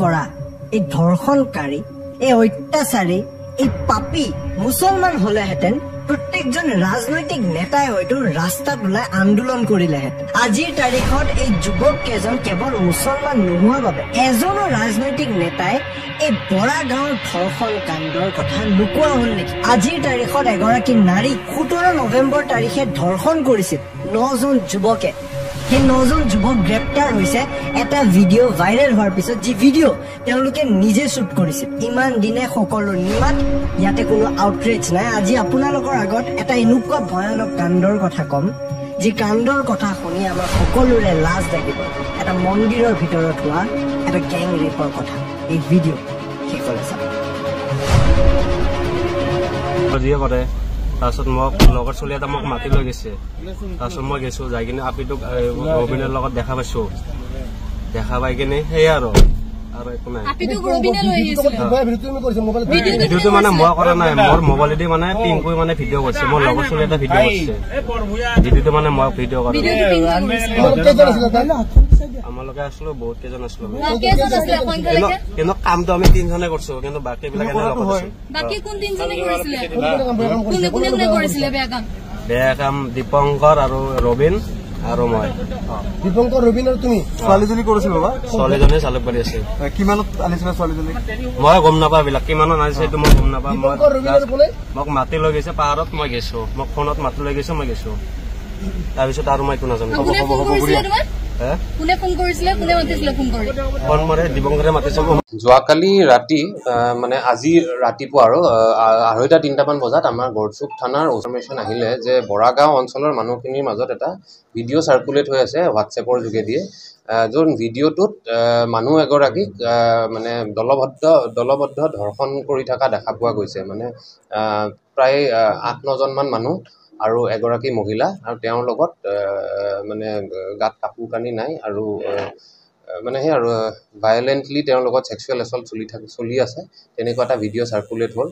কৰা এই ধৰ্ষণকাৰী এই অত্যাচাৰী এই পাপী মুছলমান হলেহেঁতেন প্ৰত্যেকজন ৰাজনৈতিক নেতাই হয়তো ৰাস্তাত ওলাই আন্দোলন কৰিলেহেঁতেন আজিৰ তাৰিখত এই যুৱক কেইজন কেৱল মুছলমান নোহোৱাৰ বাবে এজনো ৰাজনৈতিক নেতাই এই বৰা গাঁৱৰ ধৰ্ষণ কাণ্ডৰ কথা নোকোৱা হ'ল নেকি আজিৰ তাৰিখত এগৰাকী নাৰী 17 নৱেম্বৰ তাৰিখে ধৰ্ষণ কৰিছিল 9জন যুৱকে সেই 9জন যুৱক গ্ৰেপ্তাৰ হৈছে এটা ভিডিঅ' ভাইৰেল হোৱাৰ পিছত যি ভিডিঅ' তেওঁলোকে নিজে শ্বুট কৰিছিল ইমান দিনে সকলো নিমাত ইয়াতে কোনো আউটৰিচ নাই আজি আপোনালোকৰ আগত এটা এনেকুৱা ভয়ানক কাণ্ডৰ কথা ক'ম যি কাণ্ডৰ কথা শুনি আমাৰ সকলোৰে লাজ লাগিব এটা মন্দিৰৰ ভিতৰত হোৱা এটা গেং ৰেপৰ কথা এই ভিডিঅ' শেষলৈ চাব তাৰপিছত মোক লগৰ চলি এটা মোক মাতি লৈ গৈছে তাৰপিছত মই গৈছো যাই কিনে আপিটোক ৰবিনৰ লগত দেখা পাইছো দেখা পাই কিনে সেয়া আৰু একো নাই ভিডিঅ'টো মানে মই কৰা নাই মোৰ মোবাইলেদি মানে টিংকুই মানে ভিডিঅ' কৰিছে মোৰ লগৰ চলি এটা ভিডিঅ' কৰিছে ভিডিঅ'টো মানে মই ভিডিঅ' কৰা আমালোকে আছিলো বহুত কেইজন আছিলো কিন্তু কামটো আমি 3জনে কৰিছো কিন্তু বাকী বিলাক বেয়া কাম দীপংকৰ আৰু ৰবিন আৰু মই দীপংকৰ ৰবিন আৰু তুমি ছোৱালীজনী কৰিছিল বাবা ছোৱালীজনী চালক কৰি আছে কিমানত আনিছিলা ছোৱালীজনী মই গম নাপাওঁ এইবিলাক কিমানত আনিছে এইটো মই গম নাপাওঁ মোক মাতি লৈ গৈছে পাহাৰত মই গৈছো মোক ফোনত মাতি লৈ গৈছে মই গৈছো তাৰপিছত আৰু মই একো নাজানো যোৱাকালি ৰাতি মানে আজি ৰাতিপুৱা আৰু 2:30-3টামান বজাত আমাৰ গড়চুক থানাৰ ইনফৰমেশ্যন আহিলে যে বৰাগাঁও অঞ্চলৰ মানুহখিনিৰ মাজত এটা ভিডিঅ' চাৰ্কুলেট হৈ আছে হোৱাটছএপৰ যোগেদিয়ে যোন ভিডিঅ'টোত মানুহ এগৰাকীক মানে দলবদ্ধ ধৰ্ষণ কৰি থকা দেখা পোৱা গৈছে মানে প্ৰায় 8-9জনমান মানুহ আৰু এগৰাকী মহিলা আৰু তেওঁৰ লগত মানে গাত কাপোৰ কানি নাই আৰু মানে সেই আৰু ভায়োলেন্টলি তেওঁৰ লগত সেক্সুৱেল এছল্ট চলি আছে তেনেকুৱা এটা ভিডিঅ' চাৰ্কুলেট হ'ল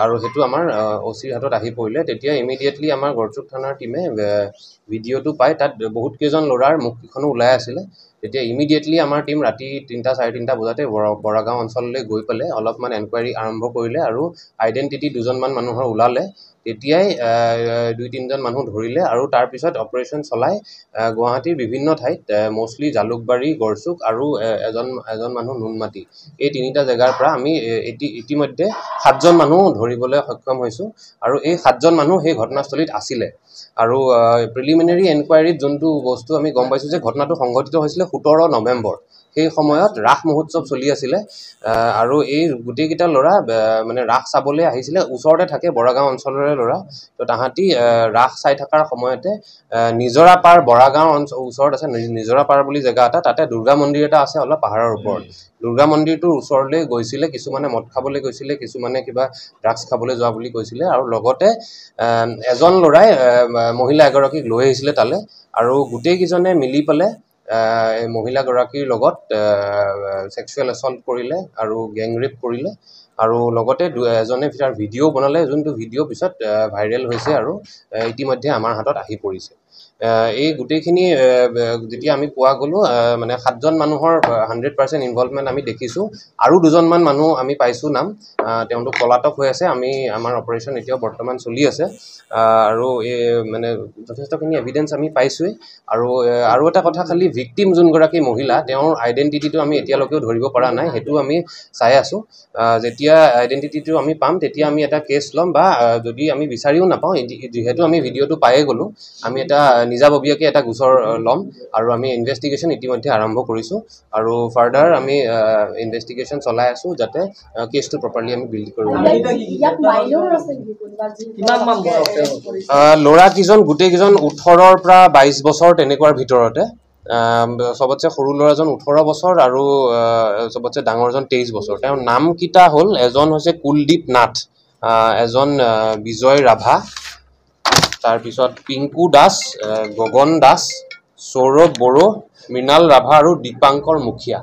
আৰু সেইটো আমাৰ OCৰ হাতত আহি পৰিলে তেতিয়া ইমিডিয়েটলি আমাৰ গড়চুক থানাৰ টিমে ভিডিঅ'টো পাই তাত বহুত কেইজন ল'ৰাৰ মুখকেইখনো ওলাই আছিলে তেতিয়া ইমিডিয়েটলি আমাৰ টিম ৰাতি 3-3:30 বজাতে বৰাগাঁও অঞ্চললৈ গৈ পেলাই অলপমান এনকুৱাৰী আৰম্ভ কৰিলে আৰু আইডেণ্টিটি 2জনমান মানুহৰ ওলালে তেতিয়াই 2-3জন মানুহ ধৰিলে আৰু তাৰপিছত অপাৰেশ্যন চলাই গুৱাহাটীৰ বিভিন্ন ঠাইত মোষ্টলি জালুকবাৰী গড়চুক আৰু এজন মানুহ নুনমাটি এই 3টা জেগাৰ পৰা আমি ইতিমধ্যে 7জন মানুহ ধৰিবলৈ সক্ষম হৈছোঁ আৰু এই 7জন মানুহ সেই ঘটনাস্থলীত আছিলে আৰু প্ৰিলিমিনাৰী এনকুৱাৰীত যোনটো বস্তু আমি গম পাইছোঁ যে ঘটনাটো সংঘটিত হৈছিলে 17 নৱেম্বৰ সেই সময়ত ৰাস মহোৎসৱ চলি আছিলে আৰু এই গোটেইকেইটা ল'ৰা মানে ৰাস চাবলৈ আহিছিলে ওচৰতে থাকে বৰাগাঁও অঞ্চলৰে ল'ৰা তো তাহাঁতি ৰাস চাই থকাৰ সময়তে নিজৰাপাৰ বৰাগাঁও ওচৰত আছে নিজৰাপাৰ বুলি জেগা এটা তাতে দুৰ্গা মন্দিৰ এটা আছে অলপ পাহাৰৰ ওপৰত দুৰ্গা মন্দিৰটোৰ ওচৰলৈ গৈছিলে কিছুমানে মদ খাবলৈ গৈছিলে কিছুমানে কিবা ড্ৰাগছ খাবলৈ যোৱা বুলি কৈছিলে আৰু লগতে এজন ল'ৰাই মহিলা এগৰাকীক লৈ আহিছিলে তালে আৰু গোটেইকেইজনে মিলি পেলাই মহিলাগৰাকীৰ লগত সেক্সুৱেল এছল্ট কৰিলে আৰু গেং ৰেপ কৰিলে আৰু লগতে এজনে তাৰ ভিডিঅ' বনালে যোনটো ভিডিঅ' পিছত ভাইৰেল হৈছে আৰু ইতিমধ্যে আমাৰ হাতত আহি পৰিছে এই গোটেইখিনি যেতিয়া আমি পোৱা গ'লো মানে 7জন মানুহৰ 100% ইনভলভমেণ্ট আমি দেখিছোঁ আৰু 2জনমান মানুহ আমি পাইছোঁ নাম তেওঁলোক পলাতক হৈ আছে আমি আমাৰ অপাৰেশ্যন এতিয়াও বৰ্তমান চলি আছে আৰু মানে যথেষ্টখিনি এভিডেন্স আমি পাইছোঁৱেই আৰু এটা কথা খালি ভিক্টিম যোনগৰাকী মহিলা তেওঁৰ আইডেণ্টিটিটো আমি এতিয়ালৈকেও ধৰিব পৰা নাই সেইটো আমি চাই আছোঁ যেতিয়া আইডেণ্টিটিটো আমি পাম তেতিয়া আমি এটা কেছ ল'ম বা যদি আমি বিচাৰিও নাপাওঁ যিহেতু আমি ভিডিঅ'টো পায়ে গ'লোঁ আমি এটা নিজাববীয়াকৈ এটা গোচৰ ল'ম আৰু আমি ইনভেষ্টিগেশ্যন ইতিমধ্যে আৰম্ভ কৰিছোঁ আৰু ফাৰ্ডাৰ আমি ইনভেষ্টিগেশ্যন চলাই আছোঁ যাতে কেছটো প্ৰপাৰলি আমি বিল্ড কৰিব পাৰোঁ ল'ৰাকেইজন গোটেইকেইজন 18ৰ পৰা 22 বছৰ তেনেকুৱাৰ ভিতৰতে সবতছে সৰু ল'ৰাজন 18 বছৰ আৰু সবতছে ডাঙৰজন 23 বছৰ তেওঁৰ নামকেইটা হ'ল এজন হৈছে কুলদীপ নাথ এজন বিজয় ৰাভা তাৰপিছত পিংকু দাস গগন দাস সৌৰভ বড়ো মৃণাল ৰাভা আৰু দীপাংকৰ মুখিয়া